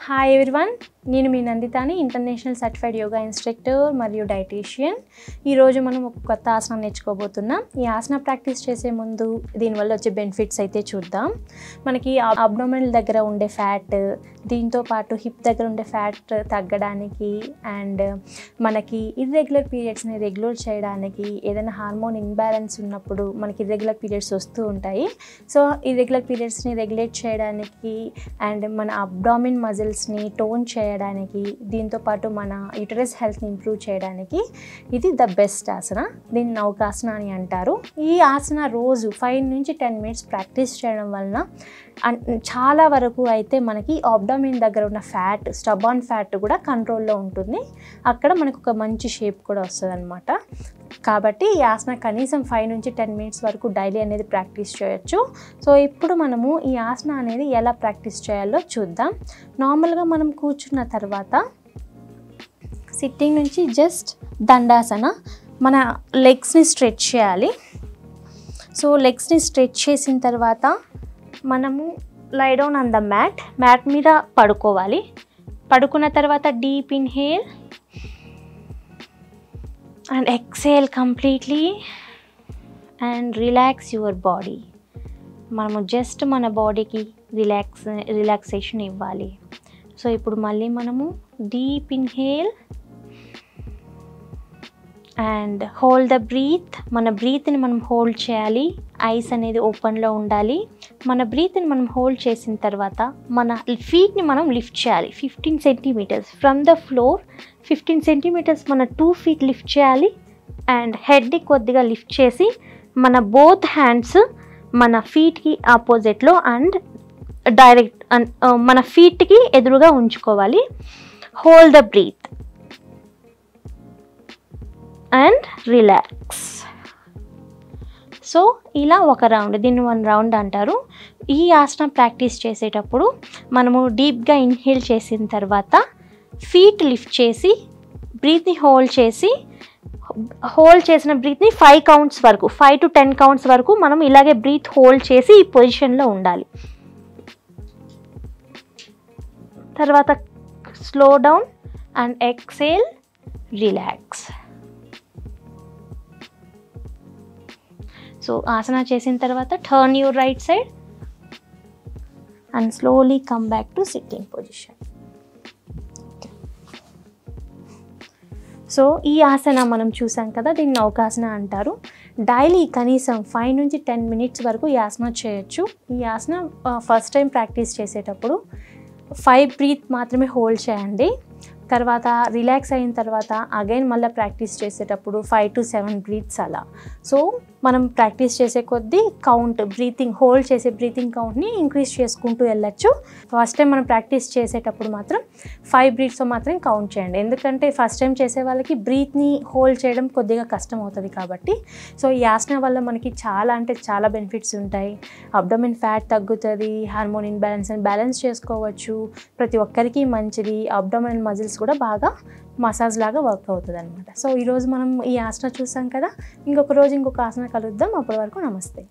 Hi everyone, నేను మీ నందితాని, international certified yoga instructor మరియు dietitian. ఈరోజు మనం ఒక కొత్త ఆసనం నేర్చుకోబోతున్నాం. ఈ ఆసన ప్రాక్టీస్ చేసే ముందు దీనివల్ల వచ్చే బెనిఫిట్స్ అయితే చూద్దాం. మనకి అబ్డోమినల్ దగ్గర ఉండే ఫ్యాట్, దీంతో పాటు హిప్ దగ్గర ఉండే ఫ్యాట్ తగ్గడానికి అండ్ మనకి ఇర్రెగ్యులర్ పీరియడ్స్ని రెగ్యులర్ చేయడానికి, ఏదైనా హార్మోన్ ఇంబ్యాలెన్స్ ఉన్నప్పుడు మనకి ఇర్రెగ్యులర్ పీరియడ్స్ వస్తూ ఉంటాయి. సో ఇర్రెగ్యులర్ పీరియడ్స్ని రెగ్యులేట్ చేయడానికి అండ్ మన అబ్డామిన్ మజిల్స్ని టోన్ చేయడానికి, దీంతోపాటు మన యూటరస్ హెల్త్ని ఇంప్రూవ్ చేయడానికి ఇది ద బెస్ట్ ఆసన. దీన్ని నౌకాసన అని అంటారు. ఈ ఆసన రోజు 5 నుంచి 10 మినిట్స్ ప్రాక్టీస్ చేయడం వలన చాలా వరకు అయితే మనకి అబ్డామిన్ దగ్గర ఉన్న ఫ్యాట్, స్టబాన్ ఫ్యాట్ కూడా కంట్రోల్లో ఉంటుంది. అక్కడ మనకు ఒక మంచి షేప్ కూడా వస్తుంది అనమాట. కాబట్టి ఈ ఆసన కనీసం 5 నుంచి 10 మినిట్స్ వరకు డైలీ అనేది ప్రాక్టీస్ చేయొచ్చు. సో ఇప్పుడు మనము ఈ ఆసన అనేది ఎలా ప్రాక్టీస్ చేయాలో చూద్దాం. నార్మల్గా మనం కూర్చున్న తర్వాత సిట్టింగ్ నుంచి జస్ట్ దండాసన, మన లెగ్స్ని స్ట్రెచ్ చేయాలి. సో లెగ్స్ని స్ట్రెచ్ చేసిన తర్వాత మనము lie down on the mat మీద పడుకోవాలి. పడుకున్న తర్వాత deep inhale and exhale completely and relax your body. మనము జస్ట్ మన బాడీకి రిలాక్సేషన్ ఇవ్వాలి. సో ఇప్పుడు మళ్ళీ మనము deep inhale and hold the breath. మన బ్రీత్ని మనం హోల్డ్ చేయాలి. ఐస్ అనేది ఓపెన్లో ఉండాలి. మన బ్రీత్ని మనం హోల్డ్ చేసిన తర్వాత మన ఫీట్ని మనం లిఫ్ట్ చేయాలి 15 centimetres from the floor. 15 centimetres మన 2 ఫీట్ లిఫ్ట్ చేయాలి. అండ్ హెడ్ని కొద్దిగా లిఫ్ట్ చేసి మన బోత్ హ్యాండ్స్ మన ఫీట్కి ఆపోజిట్లో అండ్ డైరెక్ట్ మన ఫీట్కి ఎదురుగా ఉంచుకోవాలి. Hold the breath and relax. So ఇలా ఒక రౌండ్, దీన్ని 1 రౌండ్ అంటారు. ఈ ఆసనం ప్రాక్టీస్ చేసేటప్పుడు మనము డీప్గా ఇన్హేల్ చేసిన తర్వాత ఫీట్ లిఫ్ట్ చేసి బ్రీత్ని హోల్డ్ చేసిన బ్రీత్ని 5 కౌంట్స్ వరకు, 5 to 10 కౌంట్స్ వరకు మనం ఇలాగే బ్రీత్ హోల్డ్ చేసి ఈ పొజిషన్లో ఉండాలి. తర్వాత slow down and exhale, relax. So asana చేసిన తర్వాత turn your right side and slowly come back to sitting position. So ఈ ఆసన మనం చూసాం కదా, దీన్ని నౌకాసన అంటారు. డైలీ కనీసం 5 నుంచి 10 మినిట్స్ వరకు ఈ ఆసన చేయొచ్చు. ఈ ఆసన ఫస్ట్ టైం ప్రాక్టీస్ చేసేటప్పుడు 5 బ్రీత్ మాత్రమే హోల్డ్ చేయండి. తర్వాత రిలాక్స్ అయిన తర్వాత అగైన్ మళ్ళీ ప్రాక్టీస్ చేసేటప్పుడు 5 to 7 బ్రీత్స్ అలా. సో మనం ప్రాక్టీస్ చేసే కొద్దీ బ్రీతింగ్ హోల్డ్ చేసే బ్రీతింగ్ కౌంట్ని ఇంక్రీజ్ చేసుకుంటూ వెళ్ళచ్చు. ఫస్ట్ టైం మనం ప్రాక్టీస్ చేసేటప్పుడు మాత్రం 5 బ్రీత్స్తో మాత్రం కౌంట్ చేయండి. ఎందుకంటే ఫస్ట్ టైం చేసే వాళ్ళకి బ్రీత్ని హోల్డ్ చేయడం కొద్దిగా కష్టం అవుతుంది కాబట్టి. సో ఈ ఆసన వల్ల మనకి చాలా బెనిఫిట్స్ ఉంటాయి. అబ్డోమిన్ ఫ్యాట్ తగ్గుతుంది, హార్మోన్ ఇన్బ్యాలెన్స్ బ్యాలెన్స్ చేసుకోవచ్చు. ప్రతి ఒక్కరికి మంచిది. అబ్డోమినల్ మజిల్స్ కూడా బాగా మసాజ్ లాగా వర్క్ అవుతుంది అనమాట. సో ఈరోజు మనం ఈ ఆసన చూసాం కదా, ఇంకొక రోజు ఇంకొక ఆసన కలుద్దాం. అప్పటి వరకు నమస్తే.